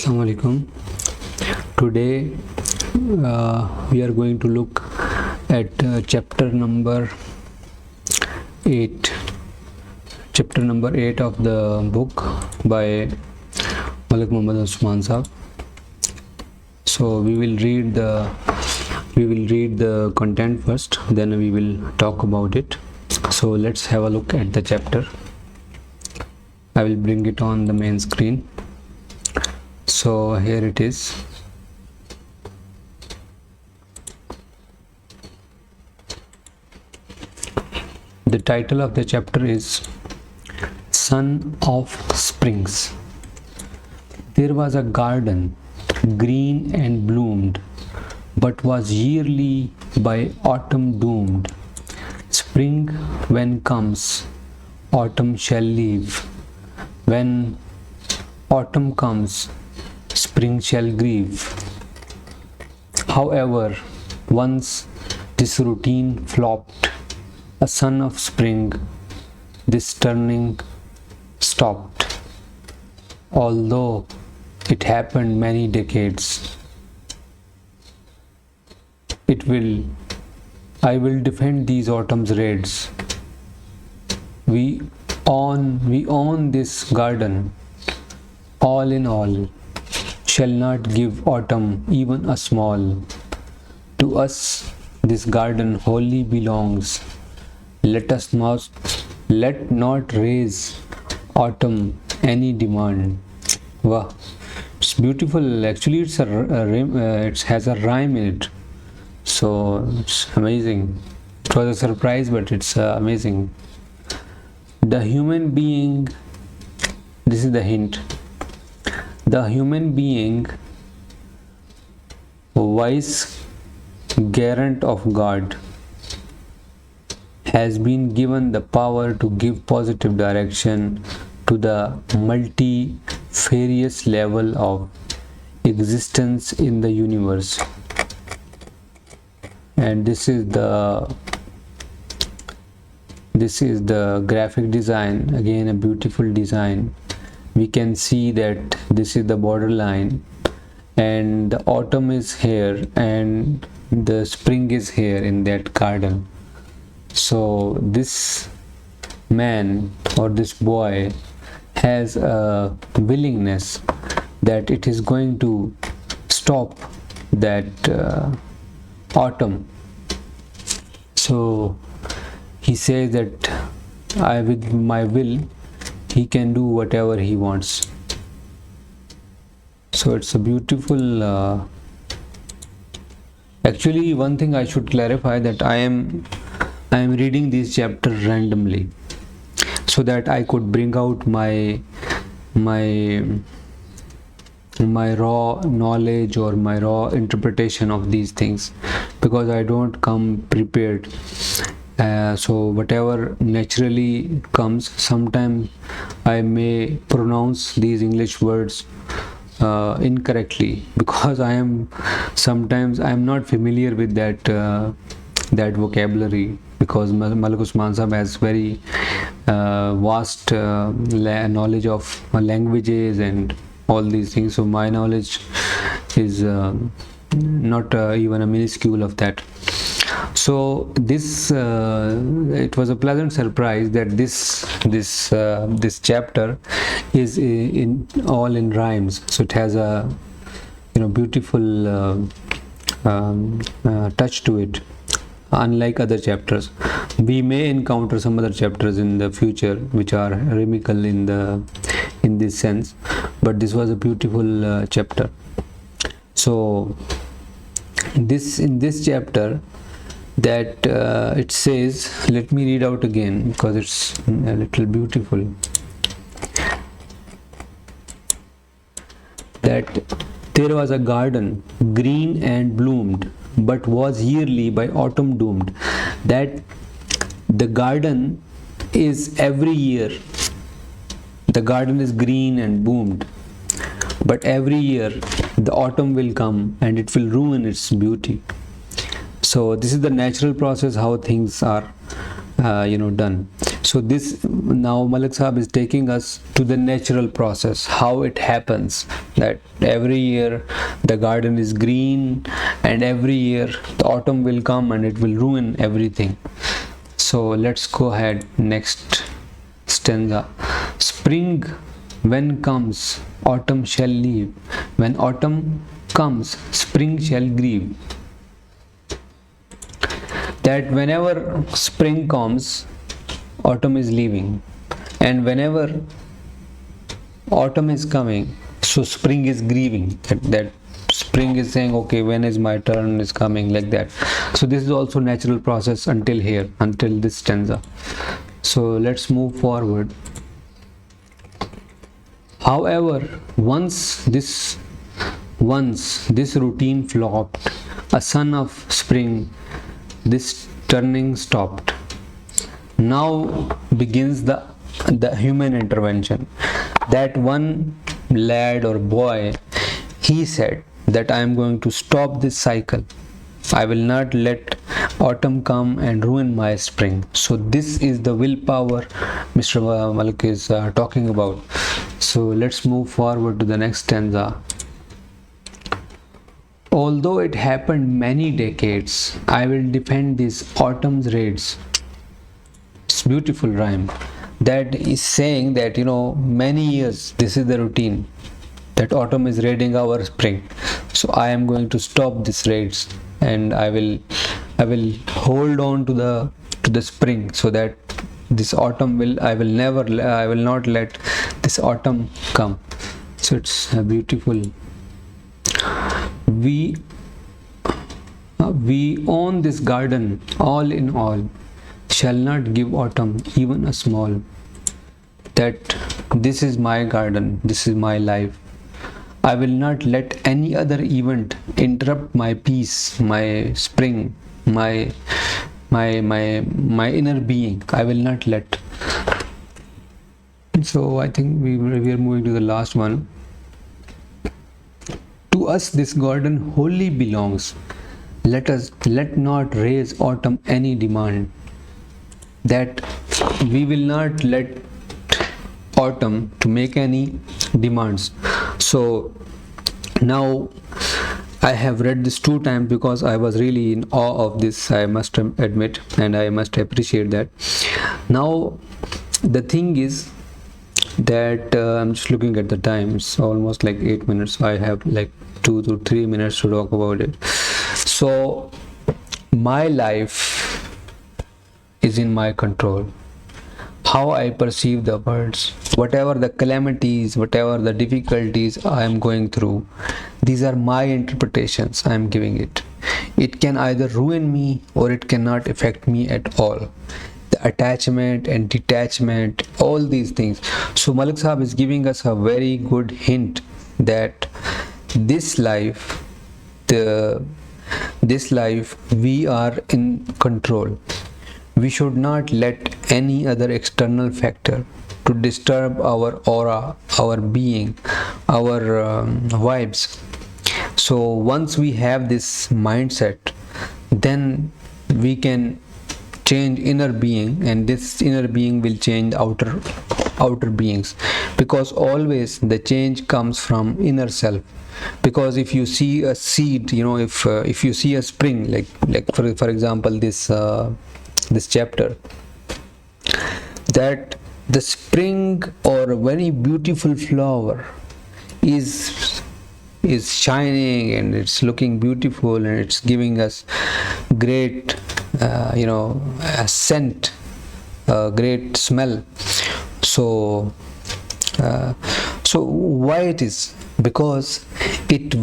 Assalamu alaikum. Today we are going to look at chapter number 8 of the book by Malik Muhammad Usman Sahab. So we will read the content first, then we will talk about it. So let's have a look at the chapter. I will bring it on the main screen. So here it is. The title of the chapter is Son of Springs. There was a garden, green and bloomed, but was yearly by autumn doomed. Spring when comes, autumn shall leave. When autumn comes, spring shall grieve. However, once this routine flopped, a son of spring, this turning stopped. Although it happened many decades, I will defend these autumn's raids. We own this garden, all in all, shall not give autumn even a small. To us this garden wholly belongs. Let not raise autumn any demand. Wow, it's beautiful. Actually, it has a rhyme in it, so it's amazing. It was a surprise, but it's amazing. The human being, this is the hint. The human being, vice garant of God, has been given the power to give positive direction to the multifarious level of existence in the universe. And this is the graphic design, again a beautiful design. We can see that this is the borderline, and the autumn is here and the spring is here in that garden. So this man or this boy has a willingness that it is going to stop that autumn. So he says that with my will he can do whatever he wants. So it's a beautiful actually, one thing I should clarify, that I am reading this chapter randomly so that I could bring out my raw knowledge or my raw interpretation of these things, because I don't come prepared. So whatever naturally comes, sometimes I may pronounce these English words incorrectly, because I am not familiar with that vocabulary, because Malik Usman Sahab has very vast knowledge of languages and all these things. So my knowledge is not even a minuscule of that. So this it was a pleasant surprise that this chapter is all in rhymes. So it has a beautiful touch to it. Unlike other chapters, we may encounter some other chapters in the future which are rhythmical in this sense, but this was a beautiful chapter. So in this chapter, that it says, let me read out again because it's a little beautiful, that there was a garden, green and bloomed, but was yearly by autumn doomed. That the garden is every year, the garden is green and boomed, but every year the autumn will come and it will ruin its beauty. So this is the natural process how things are done. So this, now Malik Sahab is taking us to the natural process, how it happens that every year the garden is green, and every year the autumn will come and it will ruin everything. So let's go ahead. Next stanza. Spring when comes, autumn shall leave. When autumn comes, spring shall grieve. That whenever spring comes, autumn is leaving, and whenever autumn is coming, so spring is grieving. That spring is saying, okay, when is my turn is coming, like that. So this is also natural process until here, until this stanza. So let's move forward. However, once this routine flopped, a son of spring, this turning stopped. Now begins the human intervention. That one lad or boy, he said that I am going to stop this cycle. I will not let autumn come and ruin my spring. So this is the willpower Mr. Malik is talking about. So let's move forward to the next stanza. Although it happened many decades, I will defend these autumn's raids. It's beautiful rhyme. That is saying that, many years this is the routine, that autumn is raiding our spring. So I am going to stop these raids, and I will hold on to the spring, so that this autumn I will not let this autumn come. So it's beautiful. We own this garden, all in all, shall not give autumn even a small. That this is my garden, this is my life. I will not let any other event interrupt my peace, my spring, my inner being. I will not let. So I think we are moving to the last one. To us this garden wholly belongs. Let not raise autumn any demand. That we will not let autumn to make any demands. So now I have read this 2 times because I was really in awe of this, I must admit, and I must appreciate that. Now the thing is that I'm just looking at the time, it's almost like 8 minutes, so I have like 2 to 3 minutes to talk about it. So my life is in my control. How I perceive the words, whatever the calamities, whatever the difficulties I am going through, these are my interpretations I am giving it. It can either ruin me or it cannot affect me at all. The attachment and detachment, all these things. So Malik Sahab is giving us a very good hint that this life, we are in control. We should not let any other external factor to disturb our aura, our being, our vibes. So once we have this mindset, then we can change inner being, and this inner being will change outer beings, because always the change comes from inner self. Because if you see a seed, if you see a spring, like for example this chapter, that the spring or a very beautiful flower is shining and it's looking beautiful and it's giving us great a scent, a great smell. So why it is? Because it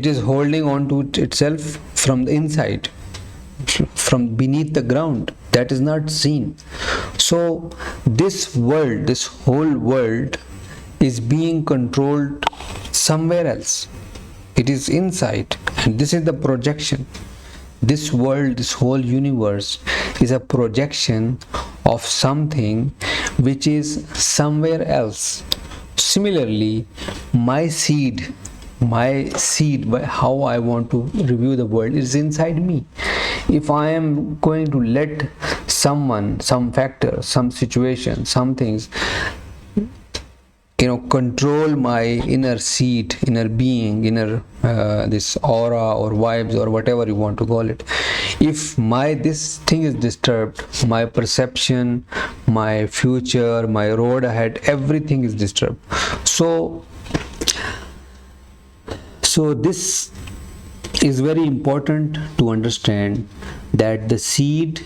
is holding on to itself from the inside, from beneath the ground, that is not seen. So this whole world is being controlled somewhere else. It is inside, and this is the projection. This world, this whole universe is a projection of something which is somewhere else. Similarly, my seed, how I want to review the world, is inside me. If I am going to let someone, some factor, some situation, some things, control my inner seed, inner being, inner this aura or vibes or whatever you want to call it. If this thing is disturbed, my perception, my future, my road ahead, everything is disturbed. So this is very important to understand, that the seed,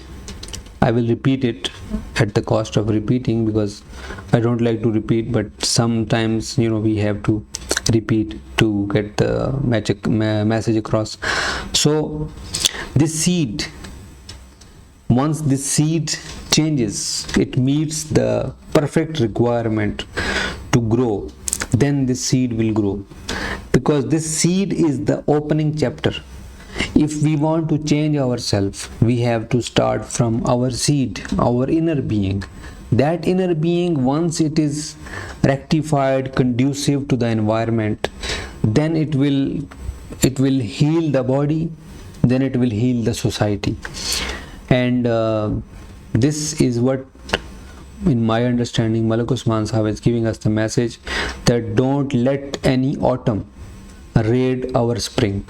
I will repeat it at the cost of repeating, because I don't like to repeat, but sometimes we have to repeat to get the message across. So this seed, once this seed changes, it meets the perfect requirement to grow, then this seed will grow, because this seed is the opening chapter. If we want to change ourselves, we have to start from our seed, our inner being. That inner being, once it is rectified, conducive to the environment, then it will heal the body, then it will heal the society. And this is what, in my understanding, Malik Usman Sahib is giving us the message, that don't let any autumn raid our spring.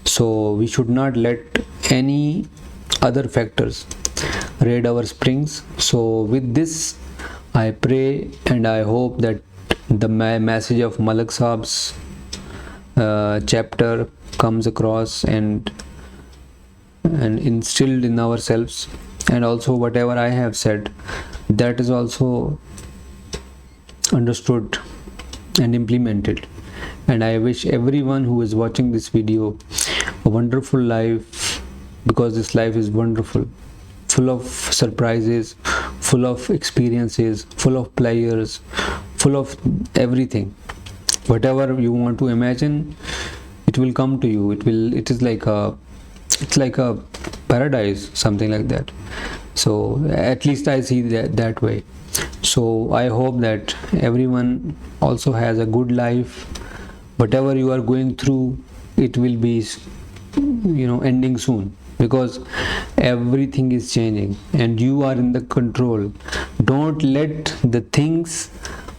So we should not let any other factors raid our springs. So with this, I pray and I hope that the message of Malik Saab's chapter comes across and instilled in ourselves, and also whatever I have said, that is also understood and implemented. And I wish everyone who is watching this video a wonderful life, because this life is wonderful, full of surprises, full of experiences, full of players, full of everything. Whatever you want to imagine, it will come to you. It's like a paradise, something like that. So at least I see that way. So I hope that everyone also has a good life. Whatever you are going through, it will be ending soon, because everything is changing and you are in the control. Don't let the things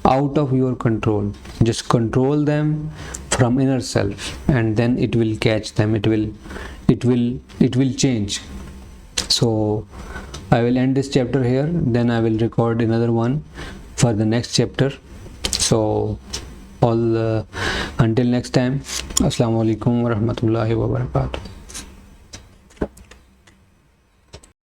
out of your control, just control them from inner self, and then it will catch them, it will change. So I will end this chapter here, then I will record another one for the next chapter. So until next time, Assalamu alaikum wa rahmatullahi wa barakatuh.